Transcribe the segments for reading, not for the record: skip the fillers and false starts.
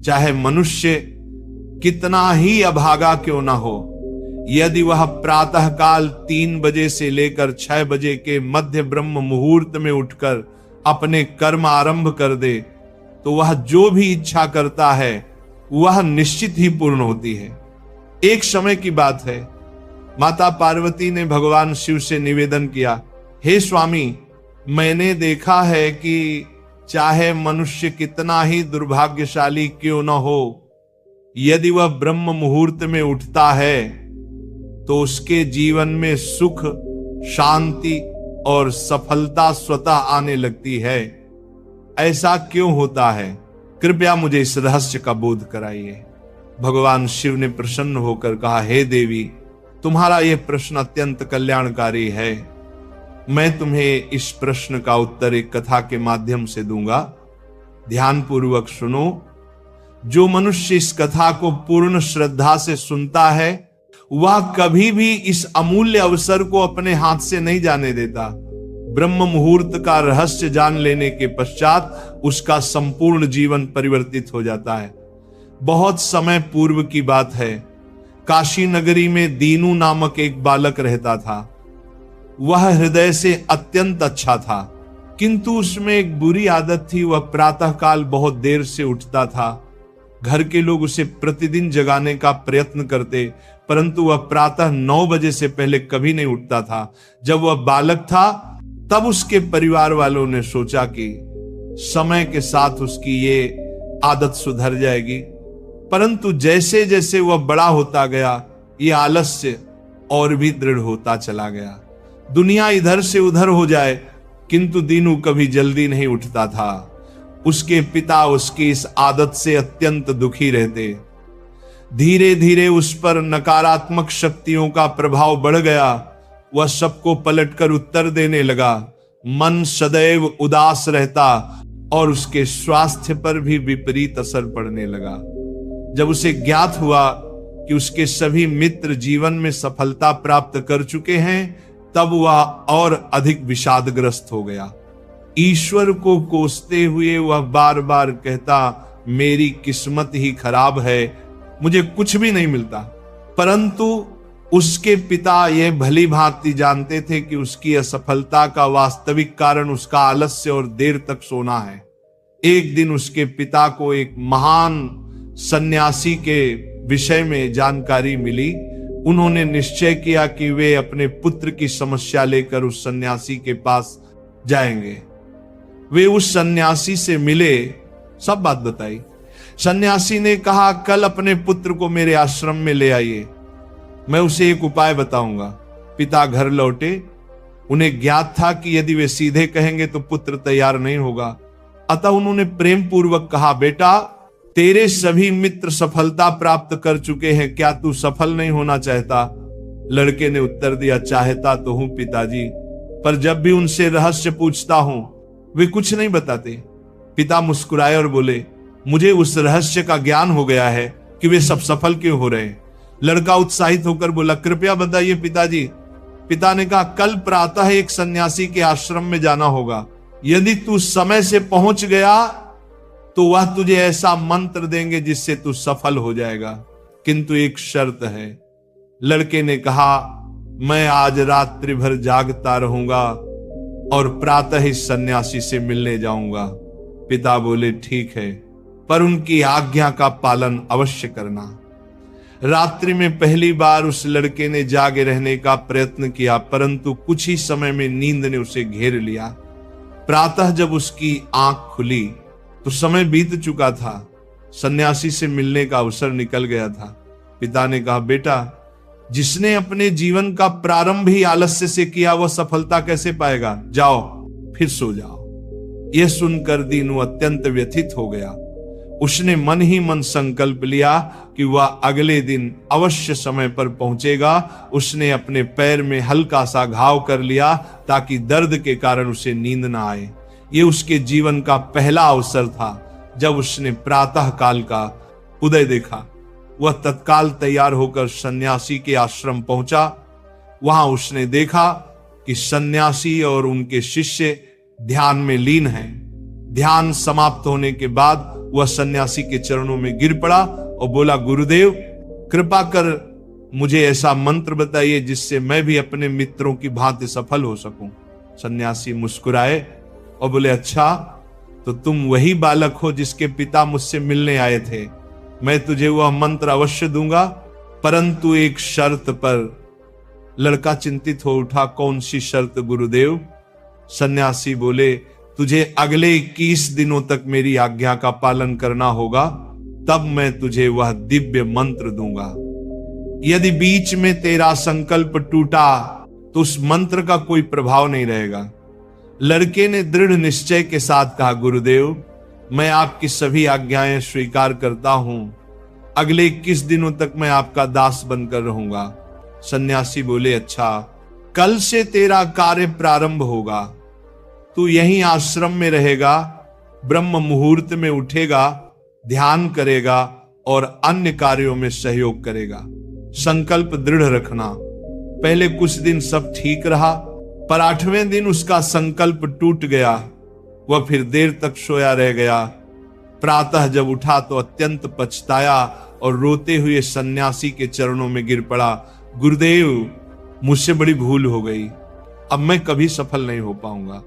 चाहे मनुष्य कितना ही अभागा क्यों ना हो, यदि वह प्रातः काल 3 बजे से लेकर 6 बजे के मध्य ब्रह्म मुहूर्त में उठकर अपने कर्म आरंभ कर दे, तो वह जो भी इच्छा करता है वह निश्चित ही पूर्ण होती है। एक समय की बात है, माता पार्वती ने भगवान शिव से निवेदन किया, हे स्वामी, मैंने देखा है कि चाहे मनुष्य कितना ही दुर्भाग्यशाली क्यों न हो, यदि वह ब्रह्म मुहूर्त में उठता है तो उसके जीवन में सुख, शांति और सफलता स्वतः आने लगती है। ऐसा क्यों होता है? कृपया मुझे इस रहस्य का बोध कराइए। भगवान शिव ने प्रसन्न होकर कहा, हे देवी, तुम्हारा यह प्रश्न अत्यंत कल्याणकारी है। मैं तुम्हें इस प्रश्न का उत्तर एक कथा के माध्यम से दूंगा। ध्यानपूर्वक सुनो। जो मनुष्य इस कथा को पूर्ण श्रद्धा से सुनता है वह कभी भी इस अमूल्य अवसर को अपने हाथ से नहीं जाने देता। ब्रह्म मुहूर्त का रहस्य जान लेने के पश्चात उसका संपूर्ण जीवन परिवर्तित हो जाता है। बहुत समय पूर्व की बात है, काशी नगरी में दीनू नामक एक बालक रहता था। वह हृदय से अत्यंत अच्छा था, किंतु उसमें एक बुरी आदत थी। वह प्रातःकाल बहुत देर से उठता था। घर के लोग उसे प्रतिदिन जगाने का प्रयत्न करते, परंतु वह प्रातः 9 बजे से पहले कभी नहीं उठता था। जब वह बालक था तब उसके परिवार वालों ने सोचा कि समय के साथ उसकी ये आदत सुधर जाएगी, परंतु जैसे जैसे वह बड़ा होता गया ये आलस्य और भी दृढ़ होता चला गया। दुनिया इधर से उधर हो जाए, किंतु दीनू कभी जल्दी नहीं उठता था। उसके पिता उसकी इस आदत से अत्यंत दुखी रहते। धीरे धीरे उस पर नकारात्मक शक्तियों का प्रभाव बढ़ गया। वह सबको पलटकर उत्तर देने लगा। मन सदैव उदास रहता और उसके स्वास्थ्य पर भी विपरीत असर पड़ने लगा। जब उसे ज्ञात हुआ कि उसके सभी मित्र जीवन में सफलता प्राप्त कर चुके हैं, तब वह और अधिक विषादग्रस्त हो गया। ईश्वर को कोसते हुए वह बार बार कहता, मेरी किस्मत ही खराब है, मुझे कुछ भी नहीं मिलता। परंतु उसके पिता यह भली भांति जानते थे कि उसकी असफलता का वास्तविक कारण उसका आलस्य और देर तक सोना है। एक दिन उसके पिता को एक महान सन्यासी के विषय में जानकारी मिली। उन्होंने निश्चय किया कि वे अपने पुत्र की समस्या लेकर उस सन्यासी के पास जाएंगे। वे उस सन्यासी से मिले, सब बात बताई। सन्यासी ने कहा, कल अपने पुत्र को मेरे आश्रम में ले आइए, मैं उसे एक उपाय बताऊंगा। पिता घर लौटे। उन्हें ज्ञात था कि यदि वे सीधे कहेंगे तो पुत्र तैयार नहीं होगा, अतः उन्होंने प्रेम पूर्वक कहा, बेटा, तेरे सभी मित्र सफलता प्राप्त कर चुके हैं, क्या तू सफल नहीं होना चाहता? लड़के ने उत्तर दिया, चाहता तो हूं पिताजी, पर जब भी उनसे रहस्य पूछता हूं वे कुछ नहीं बताते। पिता मुस्कुराए और बोले, मुझे उस रहस्य का ज्ञान हो गया है कि वे सब सफल क्यों हो रहे हैं। लड़का उत्साहित होकर बोला, कृपया बताइए पिताजी। पिता ने कहा, कल प्रातः एक सन्यासी के आश्रम में जाना होगा। यदि तू समय से पहुंच गया तो वह तुझे ऐसा मंत्र देंगे जिससे तू सफल हो जाएगा, किंतु एक शर्त है। लड़के ने कहा, मैं आज रात्रि भर जागता रहूंगा और प्रातः इस सन्यासी से मिलने जाऊंगा। पिता बोले, ठीक है, पर उनकी आज्ञा का पालन अवश्य करना। रात्रि में पहली बार उस लड़के ने जागे रहने का प्रयत्न किया, परंतु कुछ ही समय में नींद ने उसे घेर लिया। प्रातः जब उसकी आंख खुली तो समय बीत चुका था। सन्यासी से मिलने का अवसर निकल गया था। पिता ने कहा, बेटा, जिसने अपने जीवन का प्रारंभ ही आलस्य से किया वह सफलता कैसे पाएगा? जाओ फिर सो जाओ। यह सुनकर दीनू अत्यंत व्यथित हो गया। उसने मन ही मन संकल्प लिया कि वह अगले दिन अवश्य समय पर पहुंचेगा। उसने अपने पैर में हल्का सा घाव कर लिया ताकि दर्द के कारण उसे नींद ना आए। यह उसके जीवन का पहला अवसर था जब उसने प्रातः काल का उदय देखा। वह तत्काल तैयार होकर सन्यासी के आश्रम पहुंचा। वहां उसने देखा कि सन्यासी और उनके शिष्य ध्यान में लीन हैं। ध्यान समाप्त होने के बाद वह सन्यासी के चरणों में गिर पड़ा और बोला, गुरुदेव कृपा कर मुझे ऐसा मंत्र बताइए जिससे मैं भी अपने मित्रों की भांति सफल हो सकूं। सन्यासी मुस्कुराए और बोले, अच्छा तो तुम वही बालक हो जिसके पिता मुझसे मिलने आए थे। मैं तुझे वह मंत्र अवश्य दूंगा, परंतु एक शर्त पर। लड़का चिंतित हो उठा, कौन सी शर्त गुरुदेव? सन्यासी बोले, तुझे अगले 21 दिनों तक मेरी आज्ञा का पालन करना होगा, तब मैं तुझे वह दिव्य मंत्र दूंगा। यदि बीच में तेरा संकल्प टूटा तो उस मंत्र का कोई प्रभाव नहीं रहेगा। लड़के ने दृढ़ निश्चय के साथ कहा, गुरुदेव मैं आपकी सभी आज्ञाएं स्वीकार करता हूं, अगले 21 दिनों तक मैं आपका दास बनकर रहूंगा। सन्यासी बोले, अच्छा कल से तेरा कार्य प्रारंभ होगा, तू यहीं आश्रम में रहेगा, ब्रह्म मुहूर्त में उठेगा, ध्यान करेगा और अन्य कार्यों में सहयोग करेगा। संकल्प दृढ़ रखना। पहले कुछ दिन सब ठीक रहा, पर 8वें दिन उसका संकल्प टूट गया। वह फिर देर तक सोया रह गया। प्रातः जब उठा तो अत्यंत पछताया और रोते हुए सन्यासी के चरणों में गिर पड़ा, गुरुदेव मुझसे बड़ी भूल हो गई, अब मैं कभी सफल नहीं हो पाऊंगा।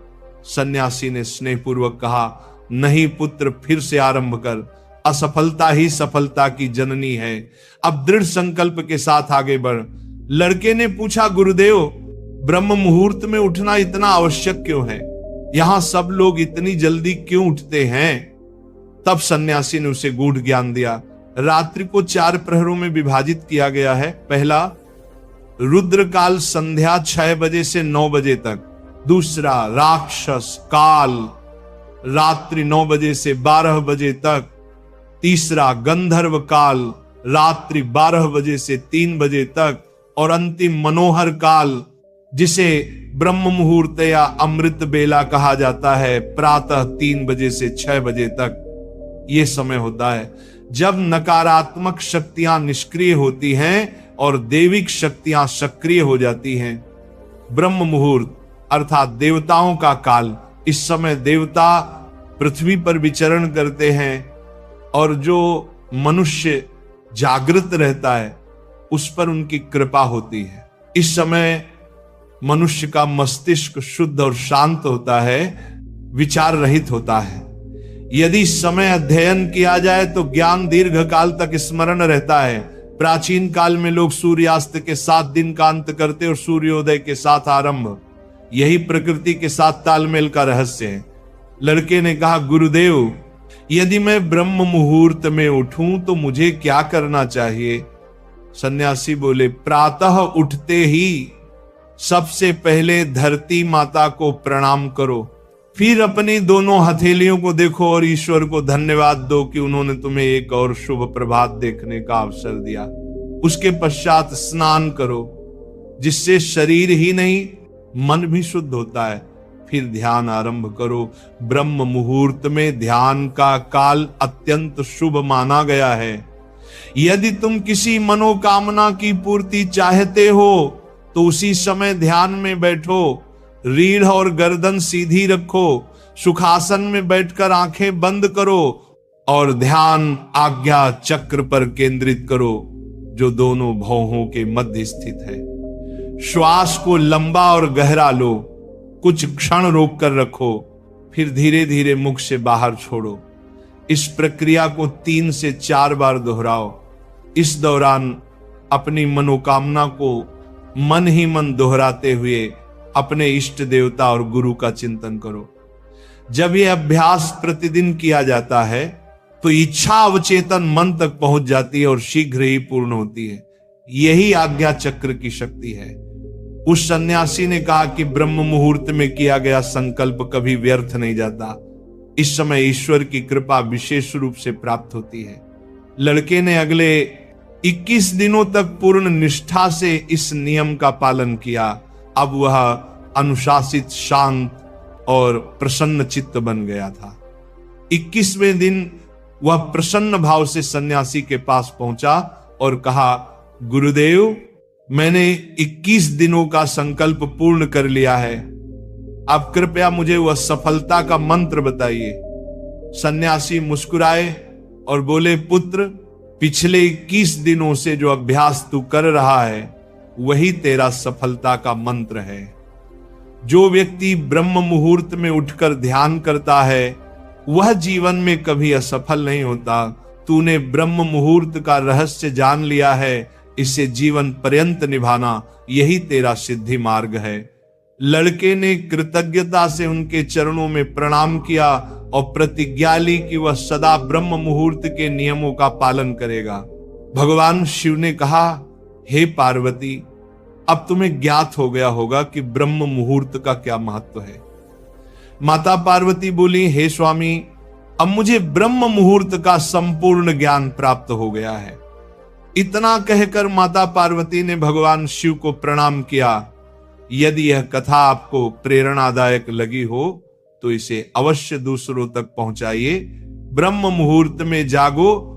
सन्यासी ने स्नेहपूर्वक कहा, नहीं पुत्र, फिर से आरंभ कर, असफलता ही सफलता की जननी है। अब दृढ़ संकल्प के साथ आगे बढ़। लड़के ने पूछा, गुरुदेव ब्रह्म मुहूर्त में उठना इतना आवश्यक क्यों है? यहां सब लोग इतनी जल्दी क्यों उठते हैं? तब सन्यासी ने उसे गूढ़ ज्ञान दिया। रात्रि को 4 प्रहरों में विभाजित किया गया है। पहला, रुद्र काल संध्या 6 बजे से 9 बजे तक। दूसरा, राक्षस काल रात्रि 9 बजे से 12 बजे तक। तीसरा, गंधर्व काल रात्रि 12 बजे से 3 बजे तक। और अंतिम, मनोहर काल, जिसे ब्रह्म मुहूर्त या अमृत बेला कहा जाता है, प्रातः 3 बजे से 6 बजे तक। यह समय होता है जब नकारात्मक शक्तियां निष्क्रिय होती हैं और दैविक शक्तियां सक्रिय हो जाती हैं। ब्रह्म मुहूर्त अर्थात देवताओं का काल। इस समय देवता पृथ्वी पर विचरण करते हैं और जो मनुष्य जागृत रहता है उस पर उनकी कृपा होती है। इस समय मनुष्य का मस्तिष्क शुद्ध और शांत होता है, विचार रहित होता है। यदि समय अध्ययन किया जाए तो ज्ञान दीर्घ काल तक स्मरण रहता है। प्राचीन काल में लोग सूर्यास्त के साथ दिन का अंत करते और सूर्योदय के साथ आरंभ। यही प्रकृति के साथ तालमेल का रहस्य है। लड़के ने कहा, गुरुदेव यदि मैं ब्रह्म मुहूर्त में उठूं तो मुझे क्या करना चाहिए? सन्यासी बोले, प्रातः उठते ही सबसे पहले धरती माता को प्रणाम करो, फिर अपनी दोनों हथेलियों को देखो और ईश्वर को धन्यवाद दो कि उन्होंने तुम्हें एक और शुभ प्रभात देखने का अवसर दिया। उसके पश्चात स्नान करो, जिससे शरीर ही नहीं मन भी शुद्ध होता है। फिर ध्यान आरंभ करो। ब्रह्म मुहूर्त में ध्यान का काल अत्यंत शुभ माना गया है। यदि तुम किसी मनोकामना की पूर्ति चाहते हो तो उसी समय ध्यान में बैठो। रीढ़ और गर्दन सीधी रखो, सुखासन में बैठकर आंखें बंद करो और ध्यान आज्ञा चक्र पर केंद्रित करो, जो दोनों भौहों के मध्य स्थित है। श्वास को लंबा और गहरा लो, कुछ क्षण रोक कर रखो, फिर धीरे धीरे मुख से बाहर छोड़ो। इस प्रक्रिया को 3 से 4 बार दोहराओ। इस दौरान अपनी मनोकामना को मन ही मन दोहराते हुए अपने इष्ट देवता और गुरु का चिंतन करो। जब यह अभ्यास प्रतिदिन किया जाता है तो इच्छा अवचेतन मन तक पहुंच जाती है और शीघ्र ही पूर्ण होती है। यही आज्ञा चक्र की शक्ति है। उस सन्यासी ने कहा कि ब्रह्म मुहूर्त में किया गया संकल्प कभी व्यर्थ नहीं जाता। इस समय ईश्वर की कृपा विशेष रूप से प्राप्त होती है। लड़के ने अगले 21 दिनों तक पूर्ण निष्ठा से इस नियम का पालन किया। अब वह अनुशासित, शांत और प्रसन्न चित्त बन गया था। 21वें दिन वह प्रसन्न भाव से सन्यासी के पास पहुंचा और कहा, गुरुदेव मैंने 21 दिनों का संकल्प पूर्ण कर लिया है, आप कृपया मुझे वह सफलता का मंत्र बताइए। सन्यासी मुस्कुराए और बोले, पुत्र, पिछले 21 दिनों से जो अभ्यास तू कर रहा है वही तेरा सफलता का मंत्र है। जो व्यक्ति ब्रह्म मुहूर्त में उठकर ध्यान करता है वह जीवन में कभी असफल नहीं होता। तूने ब्रह्म मुहूर्त का रहस्य जान लिया है, इसे जीवन पर्यंत निभाना यही तेरा सिद्धि मार्ग है। लड़के ने कृतज्ञता से उनके चरणों में प्रणाम किया और प्रतिज्ञा ली कि वह सदा ब्रह्म मुहूर्त के नियमों का पालन करेगा। भगवान शिव ने कहा, हे पार्वती, अब तुम्हें ज्ञात हो गया होगा कि ब्रह्म मुहूर्त का क्या महत्व है। माता पार्वती बोली, हे स्वामी, अब मुझे ब्रह्म मुहूर्त का संपूर्ण ज्ञान प्राप्त हो गया है। इतना कहकर माता पार्वती ने भगवान शिव को प्रणाम किया। यदि यह कथा आपको प्रेरणादायक लगी हो तो इसे अवश्य दूसरों तक पहुंचाइए। ब्रह्म मुहूर्त में जागो